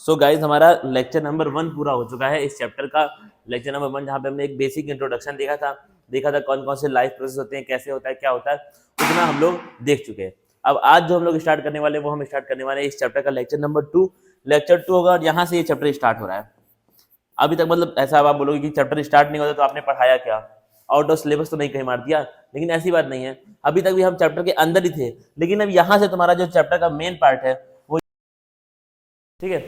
So guys हमारा lecture number 1 पूरा हो चुका है। इस चैप्टर का लेक्चर नंबर 1 जहाँ पे हमने एक बेसिक इंट्रोडक्शन देखा था कौन कौन से लाइफ प्रोसेस होते हैं, कैसे होता है, क्या होता है, उतना हम लोग देख चुके हैं। अब आज जो हम लोग स्टार्ट करने वाले हैं वो हम स्टार्ट करने वाले हैं इस चैप्टर का लेक्चर नंबर 2। लेक्चर 2 होगा और यहाँ से ये चैप्टर स्टार्ट हो रहा है। अभी तक मतलब ऐसा अब आप बोलोगे कि चैप्टर स्टार्ट नहीं होता तो आपने पढ़ाया क्या, आउट ऑफ सिलेबस तो नहीं कहीं मार दिया, लेकिन ऐसी बात नहीं है। अभी तक भी हम चैप्टर के अंदर ही थे, लेकिन अब यहाँ से तुम्हारा जो चैप्टर का मेन पार्ट है वो ठीक है।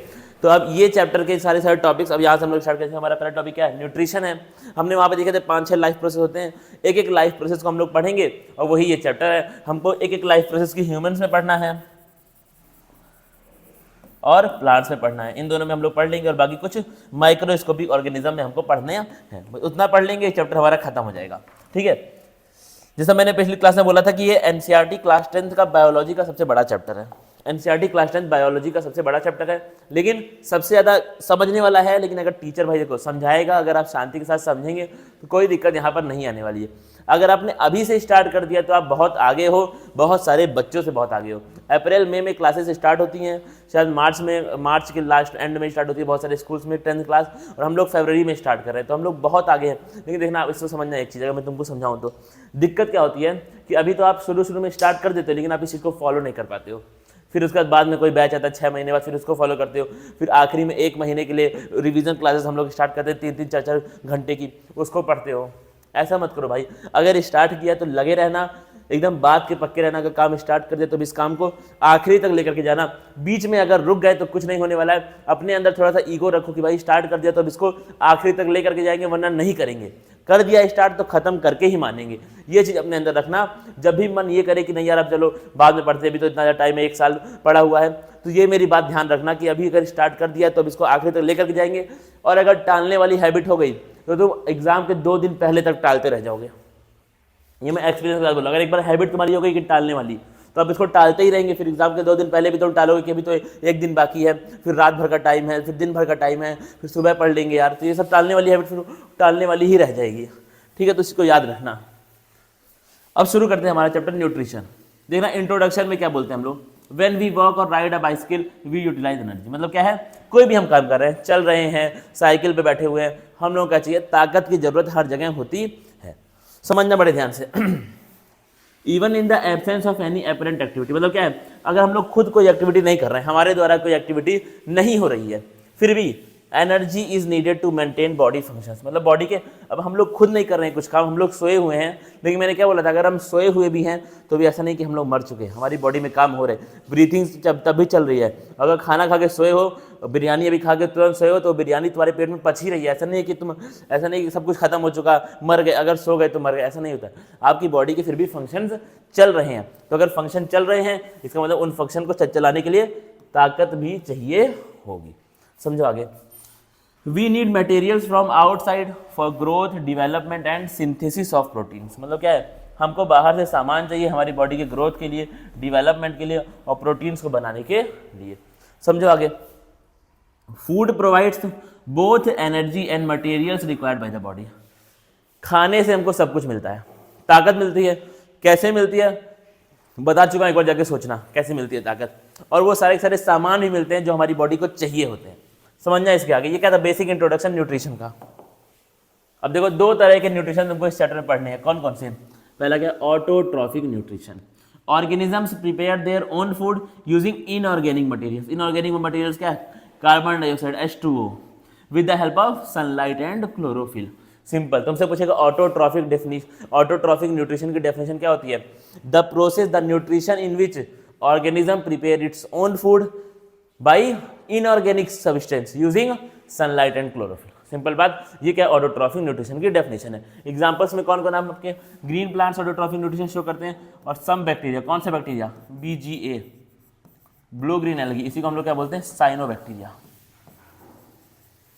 तो अब ये चैप्टर के सारे टॉपिक्स अब यहाँ से हम लोग स्टार्ट करते हैं। हमारा पहला टॉपिक क्या है, न्यूट्रिशन है। हमने वहाँ पे देखे थे 5-6 लाइफ प्रोसेस होते हैं, एक एक लाइफ प्रोसेस को हम लोग पढ़ेंगे और वही ये चैप्टर है। हमको एक एक लाइफ प्रोसेस की ह्यूमंस में पढ़ना है और प्लांट्स में पढ़ना है। इन दोनों में हम लोग पढ़ लेंगे और बाकी कुछ माइक्रोस्कोपिक ऑर्गेनिज्म में हमको पढ़ने हैं। उतना पढ़ लेंगे, चैप्टर हमारा खत्म हो जाएगा। ठीक है, जैसा मैंने पिछली क्लास में बोला था कि ये एनसीईआरटी क्लास 10th का बायोलॉजी का सबसे बड़ा चैप्टर है। एनसीईआरटी क्लास 10th बायोलॉजी का सबसे बड़ा चैप्टर है, लेकिन सबसे ज़्यादा समझने वाला है। लेकिन अगर टीचर भाई को समझाएगा, अगर आप शांति के साथ समझेंगे तो कोई दिक्कत यहाँ पर नहीं आने वाली है। अगर आपने अभी से स्टार्ट कर दिया तो आप बहुत आगे हो, बहुत सारे बच्चों से बहुत आगे हो। अप्रैल मई में क्लासेस स्टार्ट होती हैं, शायद मार्च के लास्ट एंड में स्टार्ट होती है बहुत सारे स्कूल्स में 10th क्लास, और हम लोग फरवरी में स्टार्ट कर रहे हैं, तो हम लोग बहुत आगे हैं। लेकिन देखना, आप इसको समझना एक चीज़, अगर मैं तुमको समझाऊँ तो दिक्कत क्या होती है कि अभी तो आप शुरू में स्टार्ट कर देते हो, लेकिन आप इस चीज़ को फॉलो नहीं कर पाते हो। फिर उसके बाद में कोई बैच आता है 6 महीने बाद, फिर उसको फॉलो करते हो। फिर आखिरी में 1 महीने के लिए रिवीजन क्लासेस हम लोग स्टार्ट करते हैं 3-3 4-4 घंटे की, उसको पढ़ते हो। ऐसा मत करो भाई, अगर स्टार्ट किया तो लगे रहना, एकदम बात के पक्के रहना। अगर काम स्टार्ट कर दिया तो इस काम को आखिरी तक लेकर के जाना। बीच में अगर रुक गए तो कुछ नहीं होने वाला है। अपने अंदर थोड़ा सा ईगो रखो कि भाई स्टार्ट कर दिया तो अब इसको आखिरी तक लेकर के जाएंगे, वरना नहीं करेंगे। कर दिया स्टार्ट तो खत्म करके ही मानेंगे। ये चीज़ अपने अंदर रखना। जब भी मन ये करे कि नहीं यार अब चलो बाद में पढ़ते, अभी तो इतना टाइम है, 1 साल पढ़ा हुआ है, तो ये मेरी बात ध्यान रखना कि अभी अगर स्टार्ट कर दिया तो अब इसको आखिरी तक लेकर के जाएंगे। और अगर टालने वाली हैबिट हो गई तो तुम एग्जाम के 2 दिन पहले तक टालते रह जाओगे। ये मैं एक्सपीरियंस के साथ बोलूँ। अगर एक बार हैबिट तुम्हारी हो गई कि टालने वाली, तो आप इसको टालते ही रहेंगे। फिर एग्जाम के 2 दिन पहले भी तुम टालोगे कि अभी तो 1 दिन बाकी है, फिर रात भर का टाइम है, फिर दिन भर का टाइम है, फिर सुबह पढ़ लेंगे यार। तो ये सब टालने वाली हैबिट फिर टालने वाली ही रह जाएगी। ठीक है, तो इसको याद रखना। अब शुरू करते हैं हमारा चैप्टर न्यूट्रिशन। देखना, इंट्रोडक्शन में क्या बोलते हैं हम लोग, व्हेन वी वॉक और ride a bicycle we utilise energy. मतलब क्या है, कोई भी हम काम कर रहे हैं, चल रहे हैं, साइकिल पे बैठे हुए हैं, हम लोग क्या चाहिए, ताकत की जरूरत हर जगह होती है। समझना बड़े ध्यान से। Even in the absence of any apparent activity, मतलब क्या है, अगर हम लोग खुद कोई एक्टिविटी नहीं कर रहे हैं, हमारे द्वारा कोई एक्टिविटी नहीं हो रही है, फिर भी energy is needed to maintain body functions. मतलब बॉडी के, अब हम लोग खुद नहीं कर रहे हैं कुछ काम, हम लोग सोए हुए हैं। लेकिन मैंने क्या बोला था, अगर हम सोए हुए भी हैं तो भी ऐसा नहीं कि हम लोग मर चुके हैं, हमारी बॉडी में काम हो रहे हैं, ब्रीथिंग जब तब भी चल रही है। अगर खाना खा के सोए हो, बिरयानी अभी खा के तुरंत सोए हो, तो बिरयानी तुम्हारे पेट में पच ही रही है। ऐसा नहीं है कि सब कुछ खत्म हो चुका, मर गए, अगर सो गए तो मर गए, ऐसा नहीं होता। आपकी बॉडी के फिर भी फंक्शंस चल रहे हैं। तो अगर फंक्शन चल रहे हैं, इसका मतलब उन फंक्शन को चलाने के लिए ताकत भी चाहिए होगी। समझो आगे। We need materials from outside for growth, development and synthesis of proteins। मतलब क्या है, हमको बाहर से सामान चाहिए हमारी बॉडी के ग्रोथ के लिए, डेवलपमेंट के लिए और प्रोटीन्स को बनाने के लिए। समझो आगे। Food provides both energy and materials required by the body. खाने से हमको सब कुछ मिलता है, ताकत मिलती है। कैसे मिलती है बता चुका, एक बार जाके सोचना कैसे मिलती है ताकत। और वो सारे सामान भी मिलते हैं जो हमारी बॉडी को चाहिए होते हैं। समझना इसके आगे। ये क्या था, बेसिक इंट्रोडक्शन न्यूट्रिशन का। अब देखो, 2 तरह के न्यूट्रिशन तुमको इस चैप्टर में पढ़ने हैं। कौन कौन से? पहला क्या, autotrophic nutrition. Organisms prepare their own food using inorganic materials. Inorganic materials क्या है, carbon dioxide H2O with the help of sunlight and chlorophyll. Simple. तुमसे पूछेगा ऑटोट्रॉफिक न्यूट्रिशन की डेफिनेशन क्या होती है, the process the nutrition in which organism prepare its own food by inorganic substance using sunlight and chlorophyll. Simple बात, ये क्या autotrophic nutrition की डेफिनेशन है। एग्जांपल्स में कौन कौन आप आपके green plants autotrophic nutrition show करते हैं, और सम बैक्टीरिया। कौन से bacteria, BGA, blue green algae, इसी को हम लोग क्या बोलते हैं, साइनोबैक्टीरिया।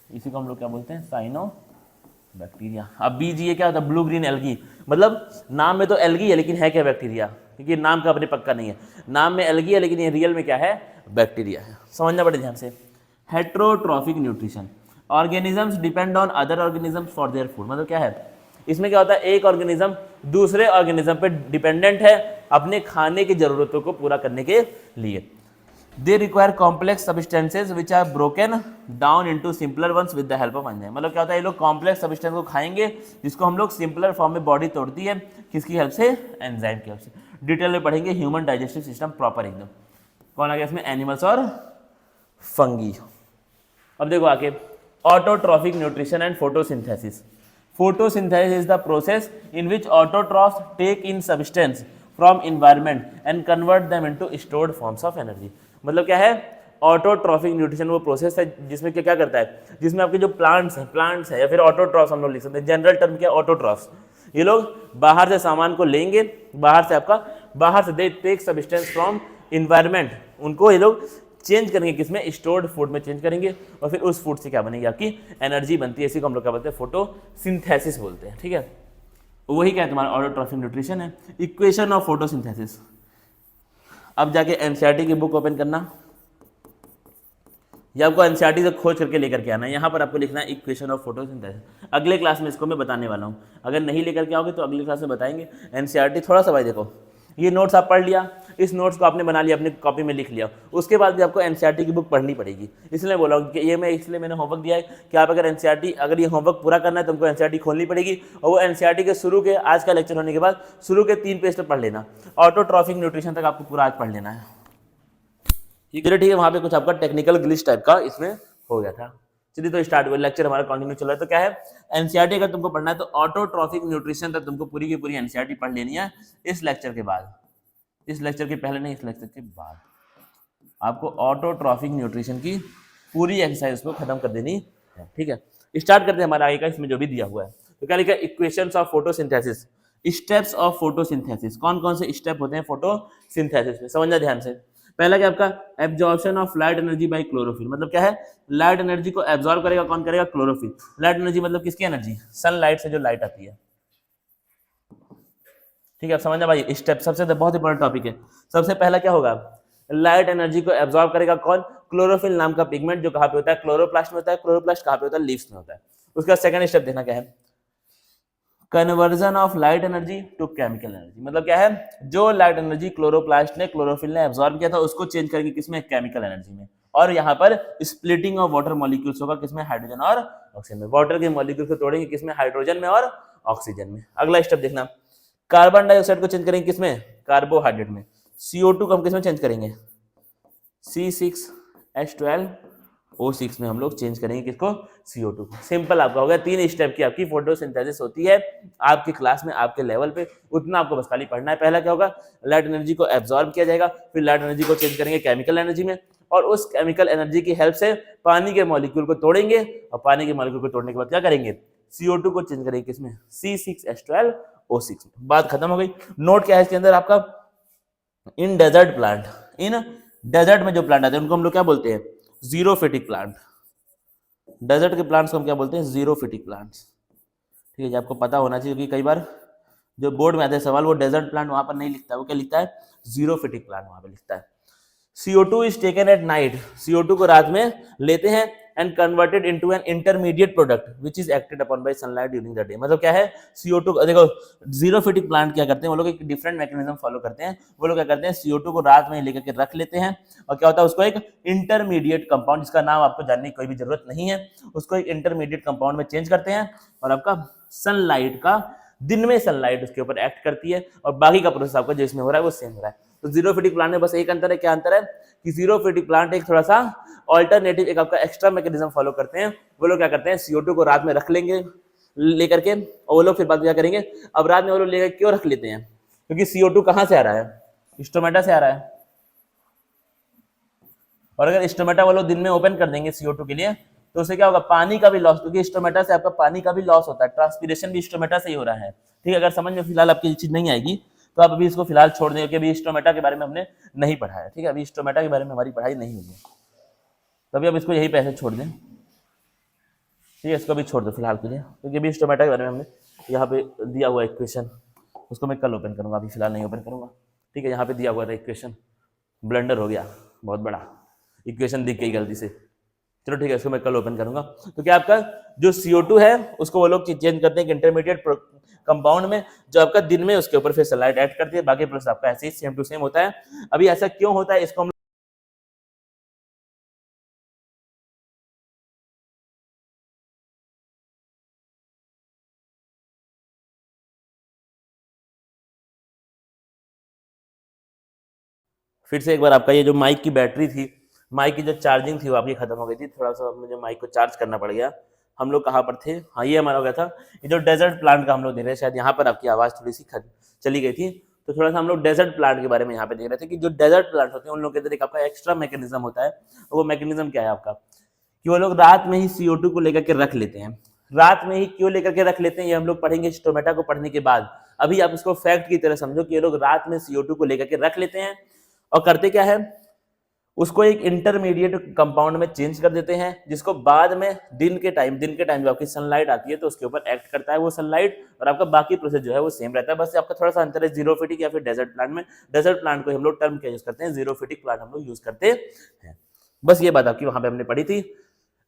इसी को हम लोग क्या बोलते हैं, साइनोबैक्टीरिया। अब BGA क्या होता है, ब्लू ग्रीन एल्गी। मतलब नाम में तो एल्गी है, लेकिन है क्या, बैक्टीरिया। क्योंकि नाम का अपने पक्का नहीं है, नाम में एल्गी है लेकिन ये रियल में क्या है, बैक्टीरिया है। समझना बड़े ध्यान से। Heterotrophic nutrition, organisms depend on other organisms for their food. मतलब क्या है, इसमें क्या होता है, एक ऑर्गेनिज्म दूसरे ऑर्गेनिज्म पे डिपेंडेंट है अपने खाने की जरूरतों को पूरा करने के लिए। They require complex substances which are broken down into simpler ones with the help of enzyme. मतलब क्या होता है, ये लोग कॉम्प्लेक्स सब्सटेंस को खाएंगे जिसको हम लोग सिंपलर फॉर्म में बॉडी तोड़ती है, किसकी हेल्प से, एंजाइम की हेल्प से। डिटेल में पढ़ेंगे ह्यूमन डाइजेस्टिव सिस्टम प्रॉपर एकदम। कौन आ गया इसमें, एनिमल्स और फंगी। अब देखो आगे, autotrophic nutrition and photosynthesis. Photosynthesis is the process in which autotrophs take in substance from environment and convert them into stored forms of energy. मतलब क्या है, ऑटोट्रॉफिक न्यूट्रिशन वो प्रोसेस है जिसमें क्या क्या करता है, जिसमें आपके जो प्लांट्स हैं या फिर ऑटोट्रॉफ्स हम लोग लिख सकते हैं, जनरल टर्म क्या है, ऑटोट्रॉफ्स। ये लोग बाहर से सामान को लेंगे, बाहर से they take substance from environment, उनको ये लोग चेंज करेंगे किसमें, स्टोर्ड फूड में चेंज करेंगे, और फिर उस फूड से क्या बनेगी, आपकी एनर्जी बनती है। इसी को हम लोग क्या बोलते हैं, फोटोसिंथेसिस बोलते हैं। ठीक है, वही क्या है तुम्हारा ऑटोट्रॉफिक न्यूट्रिशन है। Equation of photosynthesis. अब जाके एनसीईआरटी की बुक ओपन करना, या आपको एनसीईआरटी से खोज करके लेकर के आना है। यहाँ पर आपको लिखना है इक्वेशन ऑफ फोटोसिंथेसिस। अगले क्लास में इसको मैं बताने वाला हूँ, अगर नहीं लेकर के आओगे तो अगली क्लास में बताएंगे। एनसीईआरटी थोड़ा सा भाई देखो, ये नोट्स आप पढ़ लिया, इस नोट्स को आपने बना लिया, अपनी कॉपी में लिख लिया, उसके बाद भी आपको एनसीईआरटी की बुक पढ़नी पड़ेगी। इसलिए बोला कि ये मैं इसलिए मैंने होमवर्क दिया है कि आप अगर एनसीईआरटी, अगर ये होमवर्क पूरा करना है तो हमको एनसीईआरटी खोलनी पड़ेगी, और वो एनसीईआरटी के शुरू के, आज का लेक्चर होने के बाद शुरू के 3 पेज तक पढ़ लेना। ऑटोट्रॉफिक न्यूट्रिशन तक आपको पूरा आज पढ़ लेना है। ठीक है, वहाँ पे कुछ आपका टेक्निकल ग्लिच टाइप का इसमें हो गया था। चलिए तो स्टार्ट हुआ, लेक्चर हमारा कंटिन्यू चल रहा है। तो क्या है, एनसीईआरटी अगर तुमको पढ़ना है तो ऑटोट्रॉफिक न्यूट्रिशन तक तुमको पूरी की पूरी एनसीईआरटी पढ़ लेनी है। इस लेक्चर के बाद, इस लेक्चर के पहले नहीं, इस लेक्चर के बाद आपको ऑटोट्रॉफिक न्यूट्रिशन की पूरी एक्सरसाइज को खत्म कर देनी है। ठीक है, स्टार्ट करते हैं हमारा आगे का, इसमें जो भी दिया हुआ है। तो क्या लिखा है, equations of photosynthesis, steps of photosynthesis. कौन कौन से स्टेप होते हैं फोटोसिंथेसिस में, समझना ध्यान से। पहला क्या आपका, absorption of light energy by chlorophyll. मतलब क्या है, लाइट एनर्जी को एब्जॉर्ब करेगा कौन, करेगा, क्लोरोफिल। लाइट एनर्जी मतलब किसकी एनर्जी, सनलाइट से जो लाइट आती है। ठीक है, अब समझना भाई, स्टेप सबसे बहुत इंपॉर्टेंट टॉपिक है। सबसे पहला क्या होगा, लाइट एनर्जी को एब्जॉर्ब करेगा कौन, क्लोरोफिल नाम का पिगमेंट, जो कहाँ पे होता है, क्लोरोप्लास्ट में होता है। क्लोरोप्लास्ट कहाँ पे होता है, लीव्स में होता है। उसका सेकंड स्टेप देखना क्या है, conversion of light energy to chemical energy. मतलब क्या है, जो लाइट एनर्जी क्लोरोप्लास्ट ने, क्लोरोफिल ने एब्जॉर्ब किया था, उसको चेंज करेंगे किसमें, केमिकल एनर्जी में। और यहाँ पर स्प्लिटिंग ऑफ वाटर मॉलिक्यूल्स होगा किसमें, हाइड्रोजन और ऑक्सीजन में। वाटर के मॉलिक्यूल को तोड़ेंगे किसमें, हाइड्रोजन में और ऑक्सीजन में। अगला स्टेप देखना, कार्बन डाइऑक्साइड को चेंज करेंगे किसमें, कार्बोहाइड्रेट में। CO2 को हम किसमें चेंज करेंगे, C6H12O6 में हम लोग चेंज करेंगे किसको, CO2 को। सिंपल आपका हो गया, 3 स्टेप की आपकी फोटोसिंथेसिस होती है आपकी क्लास में, आपके लेवल पे। उतना आपको बस खाली पढ़ना है। पहला क्या होगा, लाइट एनर्जी को एब्जॉर्ब किया जाएगा, फिर लाइट एनर्जी को चेंज करेंगे केमिकल एनर्जी में, और उस केमिकल एनर्जी की हेल्प से पानी के मॉलिक्यूल को तोड़ेंगे, और पानी के मॉलिक्यूल को तोड़ने के बाद क्या करेंगे, CO2 को चेंज करेंगे किसमें, C6H12O6 में। बात खत्म हो गई। नोट क्या है इसके अंदर आपका, इन डेजर्ट प्लांट, इन डेजर्ट में जो प्लांट आते हैं उनको हम लोग क्या बोलते हैं, जीरोफिटिक प्लांट। डेजर्ट के प्लांट्स को हम क्या बोलते हैं, जीरोफिटिक प्लांट्स। ठीक है जी, आपको पता होना चाहिए, क्योंकि कई बार जो बोर्ड में आते हैं सवाल, वो डेजर्ट प्लांट वहां पर नहीं लिखता है, वो क्या लिखता है, जीरोफिटिक प्लांट वहां पर लिखता है। CO2 is taken at night. CO2 को रात में लेते हैं and converted into an intermediate product which is acted upon bye sunlight during the day. मतलब क्या है, CO2 देखो, जीरोफिटिक प्लांट क्या करते हैं, वो लोग एक डिफरेंट मैकेनिज्म फॉलो करते हैं। वो लोग क्या करते हैं, CO2 को रात में लेकर के रख लेते हैं, और क्या होता है, उसको एक इंटरमीडिएट कंपाउंड, जिसका नाम आपको जानने की कोई भी जरूरत नहीं है, उसको एक इंटरमीडिएट कंपाउंड में चेंज करते हैं, और आपका सनलाइट का, दिन में सनलाइट उसके ऊपर एक्ट करती है, और बाकी का प्रोसेस आपका जिसमें हो रहा है वो सेम हो रहा है। तो जीरोफिटिक प्लांट में बस एक अंतर है, क्या अंतर है, कि जीरोफिटिक प्लांट एक थोड़ा सा ऑल्टरनेटिव, एक आपका एक्स्ट्रा मैकेनिज्म फॉलो करते हैं। वो लोग क्या करते हैं, CO2 को रात में रख लेंगे लेकर के, और वो लोग फिर बाद क्या करेंगे, अब रात में वो लोग लेकर क्यों रख लेते हैं, क्योंकि CO2 कहाँ से आ रहा है, स्टोमेटा से आ रहा है। और अगर स्टोमेटा वो लोग दिन में ओपन कर देंगे CO2 के लिए, तो उससे क्या होगा, पानी का भी लॉस, क्योंकि स्टोमेटा से आपका पानी का भी लॉस होता है, ट्रांसपीरेशन भी स्टोमेटा से ही हो रहा है। ठीक है, अगर समझ में फिलहाल आपकी चीज नहीं आएगी तो आप अभी इसको फिलहाल छोड़ देंगे, क्योंकि अभी स्टोमेटा के बारे में हमने नहीं पढ़ा है। ठीक है, अभी स्टोमेटा के बारे में हमारी पढ़ाई नहीं हुई है, तभी अब इसको यही पैसे छोड़ दें। ठीक है, इसको भी छोड़ दो फिलहाल के लिए, क्योंकि अभी स्टोमेटा के बारे में हमने यहाँ पे दिया हुआ इक्वेशन, उसको मैं कल ओपन करूँगा, अभी फिलहाल नहीं ओपन करूँगा। ठीक है, यहाँ पे दिया हुआ था इक्वेशन, ब्लंडर हो गया बहुत बड़ा, इक्वेशन दिख गई गलती से। चलो ठीक है, इसको मैं कल ओपन करूंगा। तो क्या आपका जो CO2 है उसको वो लोग चेंज करते हैं इंटरमीडिएट कंपाउंड में, जो आपका दिन में उसके ऊपर फिर सनलाइट ऐड करती है, बाकी प्रोसेस आपका ऐसे ही सेम टू सेम होता है। अभी ऐसा क्यों होता है, इसको हम फिर से एक बार आपका ये जो माइक की बैटरी थी, माइक की जो चार्जिंग थी वो आपकी खत्म हो गई थी, थोड़ा सा मुझे माइक को चार्ज करना पड़ गया। हम लोग कहाँ पर थे, हाँ ये हमारा हो गया था, ये जो डेजर्ट प्लांट का हम लोग देख रहे हैं, शायद यहाँ पर आपकी आवाज़ थोड़ी सी चली गई थी। तो थोड़ा सा हम लोग डेजर्ट प्लांट के बारे में यहाँ पे देख रहे थे कि जो डेजर्ट प्लांट होते हैं उन लोगों के अंदर एक आपका एक्स्ट्रा मैकेनिज्म होता है। वो मैकेनिज्म क्या है आपका, कि वो लोग रात में ही CO2 को लेकर के रख लेते हैं। रात में ही क्यों लेकर के रख लेते हैं ये हम लोग पढ़ेंगे स्टोमेटा को पढ़ने के बाद। अभी आप इसको फैक्ट की तरह समझो कि ये लोग रात में CO2 को लेकर के रख लेते हैं और करते क्या है, उसको एक इंटरमीडिएट कंपाउंड में चेंज कर देते हैं, जिसको बाद में दिन के टाइम जब आपकी सनलाइट आती है तो उसके ऊपर एक्ट करता है वो सनलाइट, और आपका बाकी प्रोसेस जो है वो सेम रहता है। बस आपका थोड़ा सा अंतर है जीरोफिटिक या फिर डेजर्ट प्लांट में। डेजर्ट प्लांट को हम लोग टर्म क्या यूज करते हैं, जीरोफिटिक प्लांट हम लोग यूज करते हैं। बस ये बात आपकी वहां पे हमने पढ़ी थी।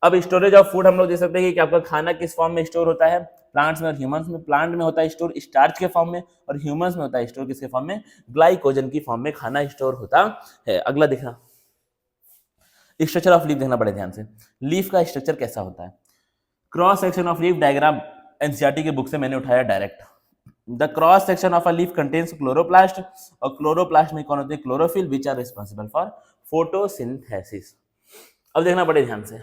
अब स्टोरेज ऑफ फूड हम लोग देख सकते हैं कि आपका खाना किस फॉर्म में स्टोर होता है, प्लांट्स में और ह्यूमंस में। प्लांट में होता है स्टोर स्टार्च के फॉर्म में, और ह्यूमंस में होता है स्टोर किसके फॉर्म में, ग्लाइकोजन की फॉर्म में खाना स्टोर होता है। अगला देखना, स्ट्रक्चर ऑफ लीफ देखना बड़े ध्यान से। लीफ का स्ट्रक्चर कैसा होता है, cross section of leaf diagram NCERT की बुक से मैंने उठाया direct. The cross section of a leaf contains chloroplast, और क्लोरोप्लास्ट में कौन होते हैं, chlorophyll, which are responsible for photosynthesis. अब देखना बड़े ध्यान से,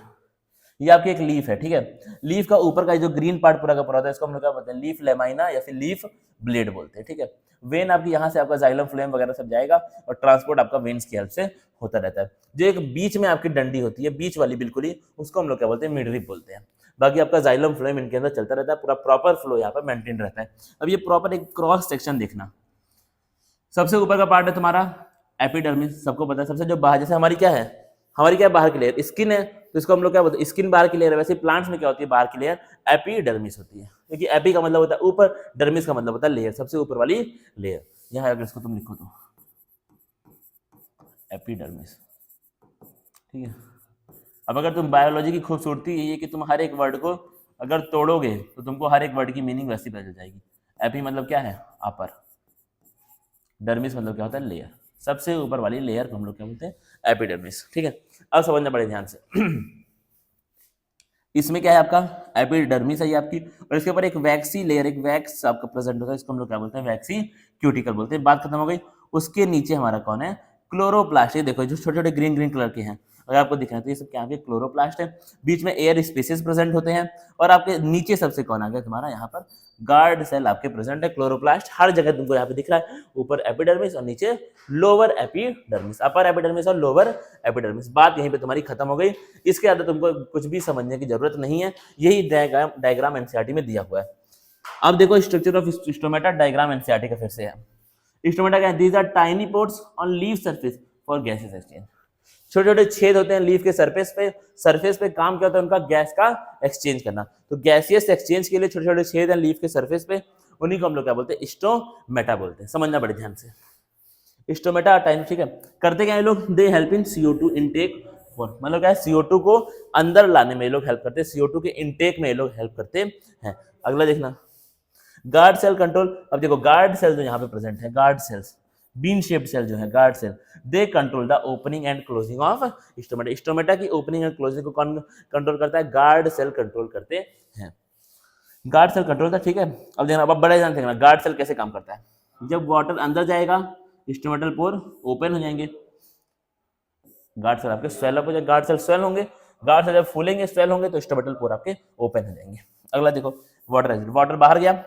ये आपकी एक लीफ है, ठीक है। लीफ का ऊपर का जो ग्रीन पार्ट पूरा का पूरा होता है इसको हम लोग क्या बोलते हैं, लीफ लेमाइना या फिर लीफ ब्लेड बोलते हैं, ठीक है। वेन आपकी यहाँ से आपका जाइलम फ्लोएम वगैरह सब जाएगा और ट्रांसपोर्ट आपका वेन्स की हेल्प से होता रहता है। जो एक बीच में आपकी डंडी होती है, बीच वाली बिल्कुल ही, उसको हम लोग क्या बोलते हैं, मिडरिप बोलते हैं। बाकी आपका जाइलम फ्लोएम इनके अंदर चलता रहता है, पूरा प्रॉपर फ्लो यहाँ पर मेंटेन रहता है। अब ये प्रॉपर एक क्रॉस सेक्शन देखना, सबसे ऊपर का पार्ट है तुम्हारा एपिडर्मिस, सबको पता है। सबसे जो बाहर, जैसे हमारी क्या है बाहर की लेयर स्किन है, तो इसको हम लोग क्या बोलते हैं, स्किन बाहर की लेयर है। वैसे प्लांट्स में क्या होती है, बाहर की लेयर एपिडर्मिस होती है, क्योंकि एपी का मतलब होता है ऊपर, डर्मिस का मतलब होता है लेयर, सबसे ऊपर वाली लेयर। यहाँ अगर इसको तुम लिखो तो एपिडर्मिस, ठीक है। अब अगर तुम बायोलॉजी की खूबसूरती ये है कि तुम हर एक वर्ड को अगर तोड़ोगे तो तुमको हर एक वर्ड की मीनिंग वैसी पता चल जाएगी। एपी मतलब क्या है, अपर, डर्मिस मतलब क्या होता है, लेयर, सबसे ऊपर वाली लेयर को हम लोग क्या बोलते हैं, एपिडर्मिस, ठीक है। अब समझना बड़े ध्यान से इसमें क्या है आपका एपिडर्मिस है ये आपकी, और इसके ऊपर एक वैक्सी लेयर, एक वैक्स आपका प्रेजेंट होता है, इसको हम लोग क्या बोलते हैं, वैक्सी क्यूटिकल बोलते हैं। बात खत्म हो गई। उसके नीचे हमारा कौन है, क्लोरोप्लास्ट। देखो जो छोटे छोटे ग्रीन ग्रीन कलर के हैं, अगर आपको दिख रहा है तो ये सब क्या है, क्लोरोप्लास्ट है। बीच में एयर स्पेसेस प्रेजेंट होते हैं, और आपके नीचे सबसे कौन आ गया तुम्हारा, यहाँ पर गार्ड सेल आपके प्रेजेंट है। क्लोरोप्लास्ट हर जगह तुमको यहाँ पे दिख रहा है, ऊपर एपिडर्मिस और नीचे लोअर एपिडर्मिस, अपर एपिडर्मिस और लोअर एपिडर्मिस। बात यहीं पे तुम्हारी खत्म हो गई। इसके अंदर तुमको कुछ भी समझने की जरूरत नहीं है, यही डायग्राम एनसीईआरटी में दिया हुआ है। अब देखो structure of stomata, diagram NCERT का फिर से है। स्टोमेटा क्या है, these are tiny pores on leaf surface for gases exchange. छोटे छोटे छेद होते हैं लीफ के सरफेस पे काम क्या होता है उनका, गैस का एक्सचेंज करना। तो गैसियस एक्सचेंज के लिए छोटे छोटे छेद हैं लीफ के सरफेस पे, उन्हीं को हम लोग क्या बोलते हैं, स्टोमेटा बोलते हैं। समझना बड़े ध्यान से, स्टोमेटा टाइम, ठीक है। करते क्या है लोग, they help in CO2 intake, मतलब क्या है, CO2 को अंदर लाने में ये लोग हेल्प करते हैं, CO2 के इनटेक में ये लोग हेल्प करते हैं। अगला देखना, गार्ड सेल कंट्रोल। अब देखो गार्ड सेल जो यहाँ पे प्रेजेंट है, guard cells, bean shaped cell जो है guard cell, they control the opening and closing of stomata. Stomata की ओपनिंग एंड क्लोजिंग को कौन कंट्रोल करता है, गार्ड सेल कंट्रोल करते हैं। गार्ड सेल कंट्रोल था, ठीक है। अब देखना, अब बड़े ध्यान से देखना गार्ड सेल कैसे काम करता है। जब वाटर अंदर जाएगा स्टोमेटल पोर ओपन हो जाएंगे, गार्ड सेल आपके स्वेल अप हो जाएंगे, गार्ड सेल स्वेल होंगे, गार्ड सेल जब फूलेंगे स्वेल होंगे तो स्टोमेटल पोर आपके ओपन हो जाएंगे। अगला देखो, वाटर एग्जिट, वाटर बाहर गया,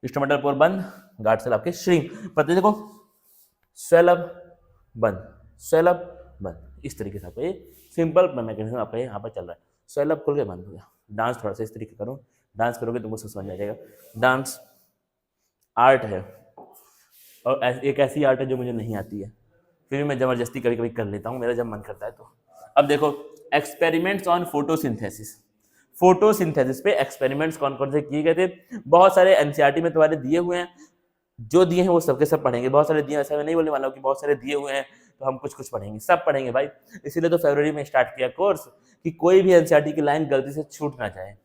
स्टोमेटल पोर बंद, गार्ड सेल आपके श्रिंक। पता देखो, स्वेल अप बंद, स्वेल अप बंद, इस तरीके से आपका ये सिंपल मैकेनिज्म आपका यहाँ पर चल रहा है। स्वेल अप खुल के बंद हो गया। डांस थोड़ा सा इस तरीके करो, डांस करोगे तुमको समझ आ जाएगा। डांस आर्ट है, और एक ऐसी आर्ट है जो मुझे नहीं आती है, फिर भी मैं जबरदस्ती कभी कभी कर लेता हूँ, मेरा जब मन करता है तो। अब देखो एक्सपेरिमेंट्स ऑन फोटोसिंथेसिस, फोटोसिंथेसिस पे एक्सपेरिमेंट्स कौन कौन से किए गए थे, बहुत सारे एनसीईआरटी में तुम्हारे दिए हुए हैं। जो दिए हैं वो सबके सब पढ़ेंगे, बहुत सारे दिए, ऐसा मैं नहीं बोलने वाला हूँ कि बहुत सारे दिए हुए हैं तो हम कुछ कुछ पढ़ेंगे, सब पढ़ेंगे भाई। इसीलिए तो फरवरी में स्टार्ट किया कोर्स, कि कोई भी एनसीईआरटी की लाइन गलती से छूट ना जाए।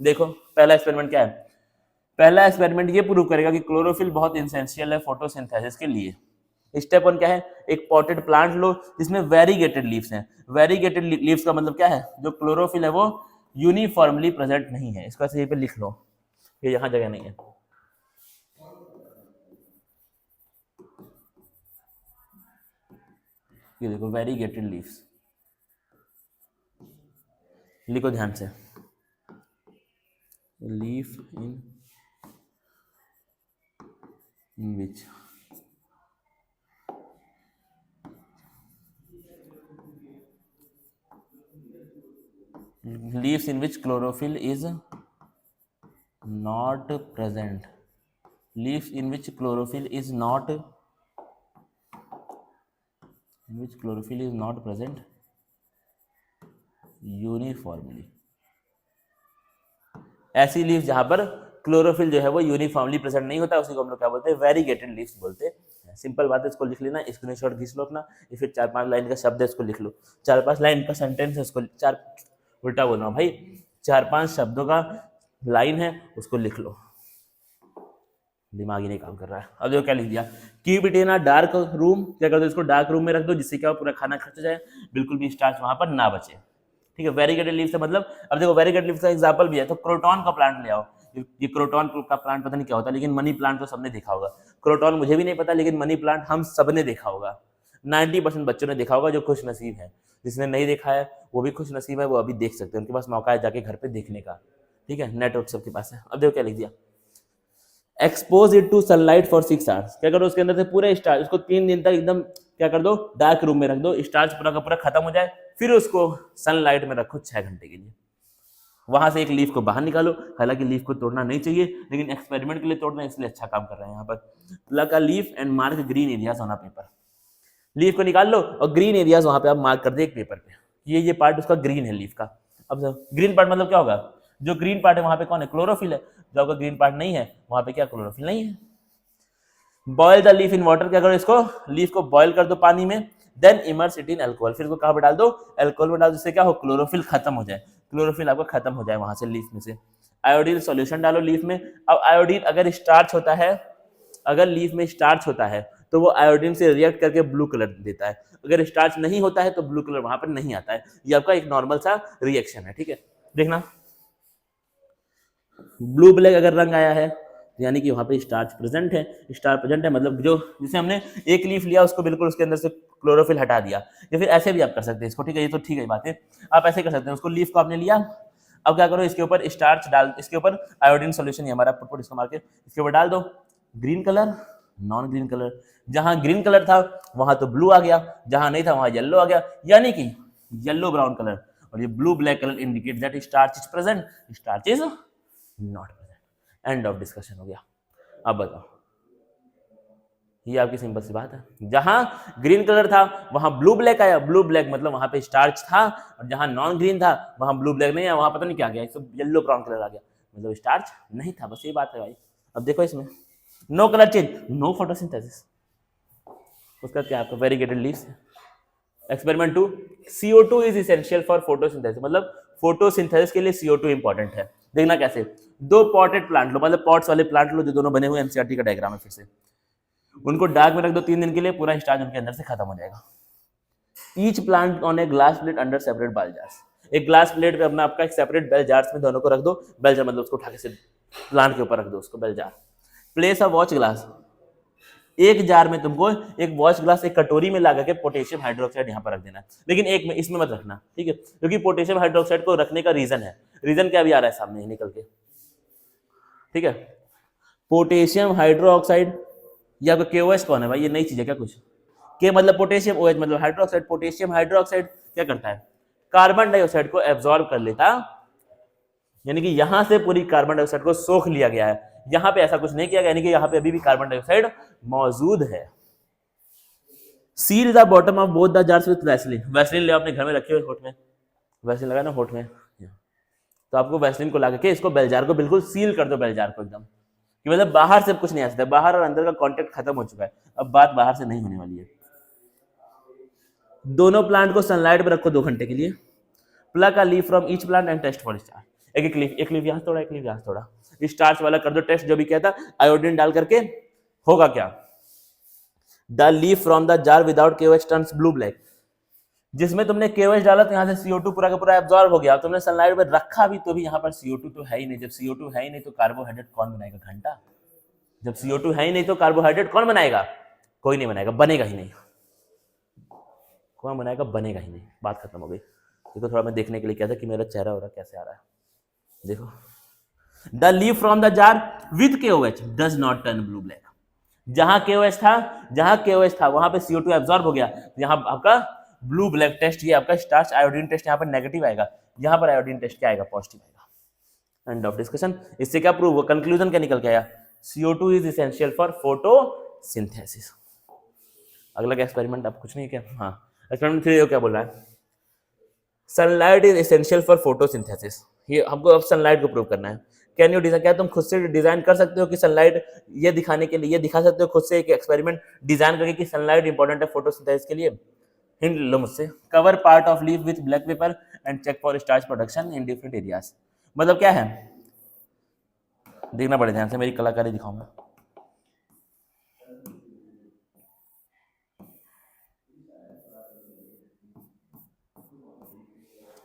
देखो पहला एक्सपेरिमेंट क्या है, पहला एक्सपेरिमेंट ये प्रूव करेगा कि क्लोरोफिल बहुत एसेंशियल है फोटोसिंथेसिस के लिए। स्टेप 1 क्या है, एक पॉटेड प्लांट लो जिसमें वेरीगेटेड लीव्स हैं। वेरीगेटेड लीव्स का मतलब क्या है, जो क्लोरोफिल है वो यूनिफॉर्मली प्रेजेंट नहीं है। इसका सही पे लिख लो, ये यहाँ जगह नहीं है। ये देखो वेरीगेटेड लीव्स, लिखो ध्यान से, leaf in which leaves in which chlorophyll is not present, leaves in which chlorophyll is not, in which chlorophyll is not present uniformly, ऐसी लीव्स जहां पर क्लोरोफिल जो है वो यूनिफॉर्मली प्रेजेंट नहीं होता, उसी को हम लोग क्या बोलते हैं, वेरीगेटेड लीव्स बोलते हैं। सिंपल बात है, इसको लिख लेना, स्क्रीनशॉट खींच लो अपना, या फिर 4-5 लाइन का शब्द है उसको लिख लो, 4-5 लाइन का सेंटेंस है उसको, उल्टा बोल रहा हूँ भाई, 4-5 शब्दों का लाइन है उसको लिख लो, दिमाग ही नहीं काम कर रहा है। अब देखो क्या लिख दिया, keep it in a dark room, क्या कर दो इसको डार्क रूम में रख दो, जिससे क्या पूरा खाना खर्च जाए, बिल्कुल भी स्टार्च वहां पर ना बचे, ठीक है। वेरीगेटेड लीव्स से मतलब, अब देखो वेरीगेटेड लीव्स का एग्जांपल भी है, तो क्रोटॉन का प्लांट ले आओ, ये क्रोटॉन का प्लांट पता नहीं क्या होता है, लेकिन मनी प्लांट तो सबने देखा होगा, क्रोटॉन मुझे भी नहीं पता, लेकिन मनी प्लांट हम सबने देखा होगा, 90% बच्चों ने देखा होगा जो खुश नसीब है, जिसने नहीं देखा है वो भी खुश नसीब है, वो अभी देख सकते हैं, उनके पास मौका है जाके घर पे देखने का, ठीक है, नेटवर्क सबके पास है। अब देखो क्या लिख दिया, expose it to sunlight for 6 hours, क्या करो उसके अंदर से पूरे स्टार्च, उसको 3 दिन तक एकदम क्या कर दो, डार्क रूम में रख दो, स्टार्च पूरा का पूरा खत्म हो जाए, फिर उसको सनलाइट में रखो 6 घंटे के लिए, वहां से एक लीफ को बाहर निकालो, हालांकि लीफ को तोड़ना नहीं चाहिए, लेकिन एक्सपेरिमेंट के लिए तोड़ना है, इसलिए अच्छा काम कर रहे हैं यहाँ पर। Plug a leaf and mark green areas on a paper, leaf को निकाल लो और ग्रीन एरियाज वहां पे आप मार्क कर दे एक पेपर पे, ये पार्ट उसका ग्रीन है लीफ का। अब ग्रीन पार्ट मतलब क्या होगा, जो ग्रीन पार्ट है वहां पे कौन है, क्लोरोफिल है, जो आपका ग्रीन पार्ट नहीं है वहां पे क्या क्लोरोफिल नहीं है। Boil the leaf in water, क्या करो इसको लीफ को बॉयल कर दो पानी में, then immerse it in alcohol, फिर इसको कहां पे डाल दो, अल्कोहल में डाल, जिससे क्या हो, क्लोरोफिल खत्म हो जाए, क्लोरोफिल आपका खत्म हो जाए वहां से लीफ में से। आयोडीन सॉल्यूशन डालो लीफ में। अब आयोडीन अगर स्टार्च होता है, अगर लीफ में स्टार्च होता है तो वो आयोडीन से रिएक्ट करके ब्लू कलर देता है, अगर स्टार्च नहीं होता है तो ब्लू कलर वहां पर नहीं आता है, ये आपका एक नॉर्मल सा रिएक्शन है, ठीक है। देखना ब्लू ब्लैक अगर रंग आया है यानी कि वहां पे स्टार्च प्रेजेंट है, स्टार्च प्रेजेंट है मतलब जो, जैसे हमने एक लीफ लिया उसको बिल्कुल उसके अंदर से क्लोरोफिल हटा दिया, या फिर ऐसे भी आप कर सकते हैं इसको, ठीक है, ये तो ठीक है बात है, आप ऐसे कर सकते हैं, उसको लीफ को आपने लिया, अब क्या करो इसके ऊपर स्टार्च डाल, इसके ऊपर आयोडीन सॉल्यूशन ये हमारा पुट इसको मार के इसके ऊपर डाल दो, green colour, non green colour, जहां ग्रीन कलर था वहां तो ब्लू आ गया, जहां नहीं था वहां येलो आ गया, यानी कि येलो ब्राउन कलर, और ये blue black colour indicate that starch is present, starch is not present. End of discussion हो गया। अब बताओ, ये आपकी सिंपल सी बात है, जहां ग्रीन कलर था वहां ब्लू ब्लैक आया, ब्लू ब्लैक मतलब वहां पे स्टार्च था, और जहां नॉन ग्रीन था वहां ब्लू ब्लैक नहीं आया, वहां पता नहीं क्या गया, सब येलो ब्राउन कलर आ गया, मतलब स्टार्च नहीं था, बस ये बात है भाई। अब देखो इसमें no colour change, no photosynthesis, उसका क्या आपका variegated leaves. Experiment 2, CO2 is essential for photosynthesis, मतलब फोटोसिंथेसिस के लिए CO2 इंपॉर्टेंट है। देखना कैसे, 2 पॉटेड प्लांट लो, मतलब पॉट्स वाले प्लांट लो जो दोनों बने हुए एनसीईआरटी का डायग्राम है, फिर से उनको डार्क में रख दो 3 दिन के लिए, पूरा स्टार्च उनके अंदर से खत्म हो जाएगा। Each plant on a glass plate under separate bail jars, एक ग्लास प्लेट पे अपना आपका एक सेपरेट बेल जार्स में दोनों को रख दो, बेल जार मतलब उसको उठा के से प्लांट के ऊपर रख दो उसको, bell jar. Place a watch glass, एक जार में तुमको एक वॉच ग्लास एक कटोरी में लगा के पोटेशियम हाइड्रोक्साइड यहाँ पर रख देना है, लेकिन एक में इसमें मत रखना, ठीक है, क्योंकि पोटेशियम हाइड्रोक्साइड को रखने का रीजन है, रीजन क्या भी आ रहा है सामने निकल के, ठीक है। पोटेशियम हाइड्रोक्साइड, या KOH कौन है भाई, ये नई चीज है क्या कुछ, के मतलब पोटेशियम, OH मतलब हाइड्रोक्साइड, पोटेशियम हाइड्रोक्साइड क्या करता है, कार्बन डाइऑक्साइड को एब्जॉर्ब कर लेता, यानी कि यहां से पूरी कार्बन डाइऑक्साइड को सोख लिया गया है, यहां पे ऐसा कुछ नहीं किया गया, यानी कि यहां पे अभी भी कार्बन डाइऑक्साइड मौजूद है। Seal the bottom of both the jars with Vaseline, Vaseline ले अपने घर में रखे हुए होठ में, वैसलीन लगा ना होठ में, तो आपको वैसलीन को लगा के इसको बेल जार को बिल्कुल सील कर दो, बेल जार को एकदम, कि मतलब बाहर से कुछ नहीं आ सकता, बाहर और अंदर का कांटेक्ट खत्म हो चुका है, अब बात बाहर से नहीं होने वाली है। दोनों प्लांट को सनलाइट में रखो 2 घंटे के लिए। Plug a leaf from each plant and test for starch, एक लीफ यहाँ थोड़ा, एक लीफ यहाँ थोड़ा, स्टार्च वाला कर दो टेस्ट, जो भी किया था आयोडीन डाल करके, होगा क्या, the leaf from the jar without KOH turns blue black, जिसमें तुमने KOH डाला तो यहाँ से CO2 पूरा का पूरा एब्जॉर्ब हो गया, तुमने सनलाइट में रखा भी तो भी यहाँ पर CO2 तो है ही नहीं, जब CO2 है ही नहीं तो कार्बोहाइड्रेट कौन बनाएगा, घंटा, जब CO2 है ही नहीं तो कार्बोहाइड्रेट कौन बनाएगा, कोई नहीं बनाएगा, बनेगा ही नहीं। कौन बनाएगा, बनेगा ही नहीं, बात खत्म हो गई। देखो थोड़ा मैं देखने के लिए क्या था कि मेरा चेहरा हो रहा कैसे आ रहा है, देखो। The leave from the jar with KOH does not turn blue black. जहां KOH था वहां पे CO2 एब्जॉर्ब हो गया, यहाँ आपका ब्लू ब्लैक टेस्ट, ये आपका स्टार्च आयोडीन टेस्ट यहाँ पर नेगेटिव आएगा, यहाँ पर आयोडीन टेस्ट क्या आएगा, पॉजिटिव आएगा। End of discussion. इससे क्या प्रूव हुआ, कंक्लूजन क्या निकल के आया, CO2 is essential for photosynthesis. अगला एक्सपेरिमेंट आप कुछ नहीं क्या, हाँ एक्सपेरिमेंट 3 क्या बोल रहा है, sunlight is essential for photosynthesis. ये हमको अब सनलाइट को प्रूव करना है। कैन यू डिजाइन, क्या तुम खुद से डिजाइन कर सकते हो कि सनलाइट, ये दिखाने के लिए, ये दिखा सकते हो खुद से एक एक्सपेरिमेंट डिजाइन करके कि सनलाइट इंपॉर्टेंट है फोटोसिंथेसिस के लिए। हिंट लो मुझसे, cover part of leaf with black paper and check for starch production in different areas. मतलब क्या है, देखना पड़ेगा ध्यान से, मेरी कलाकारी दिखाऊंगा।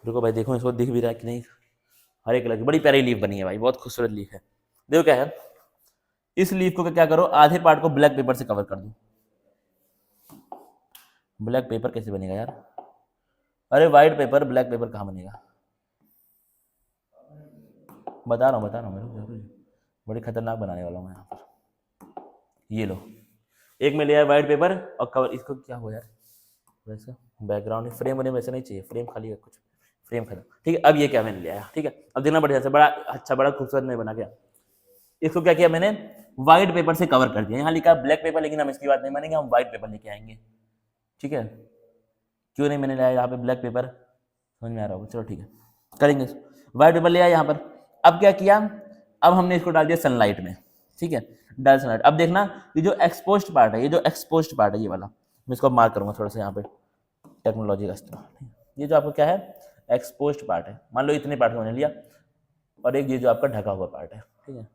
रुको भाई, देखो इसको दिख भी रहा है कि नहीं, हरे कलर की बड़ी प्यारी लीफ बनी है भाई, बहुत खूबसूरत लीफ है। देखो क्या है, इस लीफ को क्या करो, आधे पार्ट को ब्लैक पेपर से कवर कर दो। ब्लैक पेपर कैसे बनेगा यार, अरे व्हाइट पेपर, ब्लैक पेपर कहाँ बनेगा, बता रहा हूँ मेरे, बड़ी खतरनाक बनाने वाला हूँ मैं यहाँ पर। ये लो, एक में लिया है व्हाइट पेपर और कवर, इसको क्या हुआ यार, वैसे बैकग्राउंड फ्रेम बने वैसे नहीं चाहिए, फ्रेम खाली है कुछ, फ्रेम खत्म, ठीक है। अब ये क्या मैंने लिया है, ठीक है, अब देखना बढ़िया से, बड़ा अच्छा बड़ा खूबसूरत में बना गया। इसको क्या किया मैंने, व्हाइट पेपर से कवर कर दिया। यहाँ लिखा ब्लैक पेपर, लेकिन हम इसकी बात नहीं मानेंगे, हम व्हाइट पेपर लेके आएंगे, ठीक है। क्यों नहीं मैंने लिया यहाँ पे ब्लैक पेपर, समझ में आ रहा होगा, चलो ठीक है करेंगे। व्हाइट पेपर लिया यहाँ पर, अब क्या किया, अब हमने इसको डाल दिया सनलाइट में, ठीक है, डाल सनलाइट। अब देखना ये जो एक्सपोज्ड पार्ट है, ये जो एक्सपोज्ड पार्ट है ये वाला, मैं इसको मार्क करूंगा थोड़ा सा यहाँ पे टेक्नोलॉजी का इस्तेमाल। ये जो आपको क्या है, एक्सपोज्ड पार्ट है, मान लो इतने पार्ट मैंने लिया, और एक ये जो आपका ढका हुआ पार्ट है, ठीक है।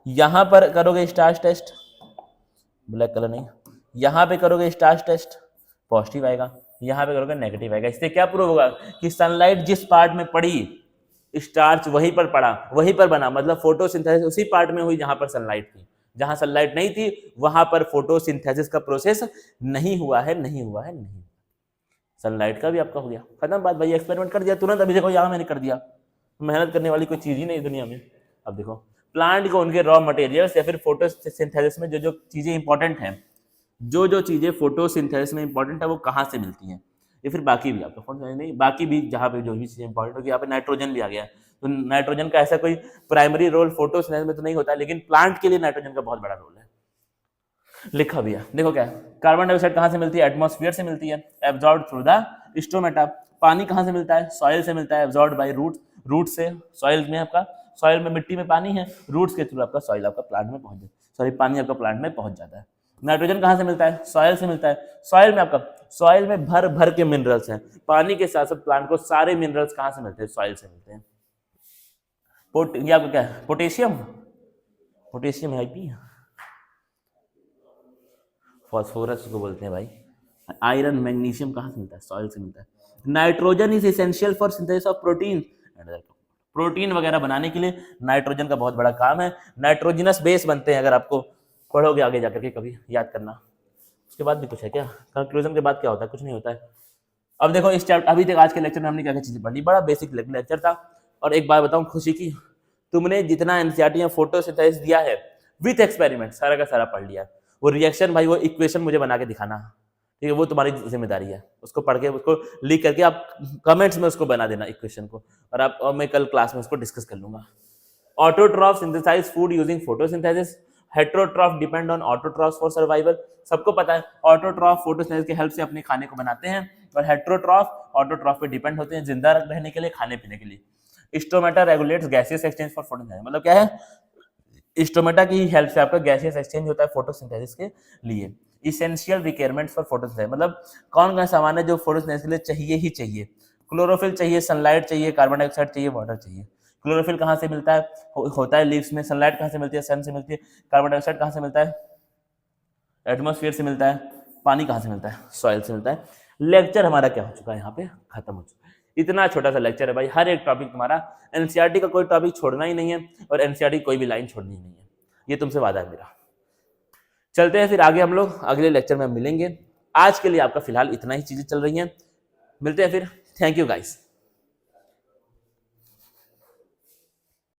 यहां पर करोगे स्टार्च टेस्ट, ब्लैक कलर नहीं, यहां पे करोगे स्टार्च टेस्ट, पॉजिटिव आएगा, यहां पे करोगे नेगेटिव आएगा। इससे क्या प्रूव होगा कि सनलाइट जिस पार्ट में पड़ी, स्टार्च वहीं पर पड़ा, वहीं पर बना, मतलब फोटोसिंथेसिस उसी पार्ट में हुई जहां पर सनलाइट थी। जहां सनलाइट नहीं थी वहां पर फोटोसिंथेसिस का प्रोसेस नहीं हुआ है, नहीं हुआ है, नहीं। सनलाइट का भी आपका हो गया, खत्म बात भाई, एक्सपेरिमेंट कर दिया तुरंत। अभी देखो यहाँ मैंने कर दिया, मेहनत करने वाली कोई चीज ही नहीं दुनिया में। अब देखो प्लांट को उनके रॉ मटेरियल्स या फिर फोटोसिंथेसिस में जो जो चीजें इंपॉर्टेंट हैं, जो जो चीजें फोटोसिंथेसिस में इंपॉर्टेंट है वो कहाँ से मिलती हैं, या फिर बाकी भी आपको फोटो नहीं, बाकी भी जहाँ पे जो भी चीजें इंपॉर्टेंट होगी, यहाँ पे नाइट्रोजन भी आ गया। तो नाइट्रोजन का ऐसा कोई प्राइमरी रोल फोटोसिंथेसिस में तो नहीं होता, लेकिन प्लांट के लिए नाइट्रोजन का बहुत बड़ा रोल है, लिखा भी है। देखो क्या है, कार्बन डाइऑक्साइड कहाँ से मिलती है, एटमॉस्फेयर से मिलती है, एब्जॉर्ब थ्रू द स्टोमेटा। पानी कहाँ से मिलता है, सॉइल से मिलता है, एब्जॉर्ब बाय रूट, रूट से, सॉइल में आपका, सॉइल में मिट्टी में पानी है, रूट्स के थ्रू आपका सॉइल आपका प्लांट में पहुंच जाता है, सॉरी पानी आपका प्लांट में पहुंच जाता है। नाइट्रोजन कहाँ से मिलता है, सॉइल से मिलता है, सॉइल में आपका, सॉइल में भर भर के मिनरल्स हैं, पानी के साथ साथ प्लांट को सारे मिनरल्स कहाँ से मिलते हैं, सॉइल से मिलते हैं। ये आपका क्या है, पोटेशियम, पोटेशियम है पी, फॉस्फोरस को बोलते हैं भाई। आयरन मैग्नीशियम कहाँ से मिलता है, सॉइल से मिलता है। Nitrogen is essential for synthesis of protein, protein वगैरह बनाने के लिए नाइट्रोजन का बहुत बड़ा काम है। नाइट्रोजनस बेस बनते हैं, अगर आपको पढ़ोगे आगे जाकर के कभी याद करना। उसके बाद भी कुछ है क्या, कंक्लूजन के बाद क्या होता है, कुछ नहीं होता है। अब देखो इस चैप्टर, अभी तक आज के लेक्चर में हमने क्या क्या चीजें पढ़ी, बड़ा बेसिक लेक्चर था। और एक बात बताऊं खुशी की, तुमने जितना एनसीईआरटी या फोटोसिंथेसिस दिया है विथ एक्सपेरिमेंट सारा का सारा पढ़ लिया। वो रिएक्शन भाई, वो इक्वेशन मुझे बना के दिखाना, ठीक है, वो तुम्हारी जिम्मेदारी है। उसको पढ़ के, उसको लिख करके आप कमेंट्स में उसको बना देना इक्वेशन को, और मैं कल क्लास में उसको डिस्कस कर लूंगा। Autotroph synthesise food using photosynthesis, heterotroph depend on autotroph for survival. सबको पता है ऑटोट्रॉफ फोटोसिंथेसिस की हेल्प से अपने खाने को बनाते हैं, और हेट्रोट्रॉफ ऑटोट्रॉफ पे डिपेंड होते हैं जिंदा रहने के लिए, खाने पीने के लिए। Stomata regulates gaseous exchange for photosynthesis, मतलब क्या है, स्टोमेटा की हेल्प से आपका गैसियस एक्सचेंज होता है फोटोसिंथेसिस के लिए। इसेंशियल रिक्वायरमेंट्स फॉर फोटोसिंथेसिस, मतलब कौन कौन सामान है जो फोटोसिंथेसिस के लिए चाहिए ही चाहिए। क्लोरोफिल चाहिए, सनलाइट चाहिए, कार्बन डाइऑक्साइड चाहिए, वाटर चाहिए। क्लोरोफिल कहाँ से मिलता है, होता है लीव्स में। सनलाइट कहाँ से मिलती है, सन से मिलती है। कार्बन डाइऑक्साइड कहाँ से मिलता है, एटमॉस्फेयर से मिलता है। पानी कहाँ से मिलता है, सॉइल से मिलता है। लेक्चर हमारा क्या हो चुका है, यहाँ पे खत्म हो चुका है। इतना छोटा सा लेक्चर है भाई, हर एक टॉपिक तुम्हारा, एनसीईआरटी का कोई टॉपिक छोड़ना ही नहीं है, और एनसीईआरटी कोई भी लाइन छोड़नी ही नहीं है, ये तुमसे वादा है मेरा। चलते हैं फिर आगे, हम लोग अगले लेक्चर में मिलेंगे। आज के लिए आपका फिलहाल इतना ही चीजें चल रही हैं, मिलते हैं फिर। Thank you guys.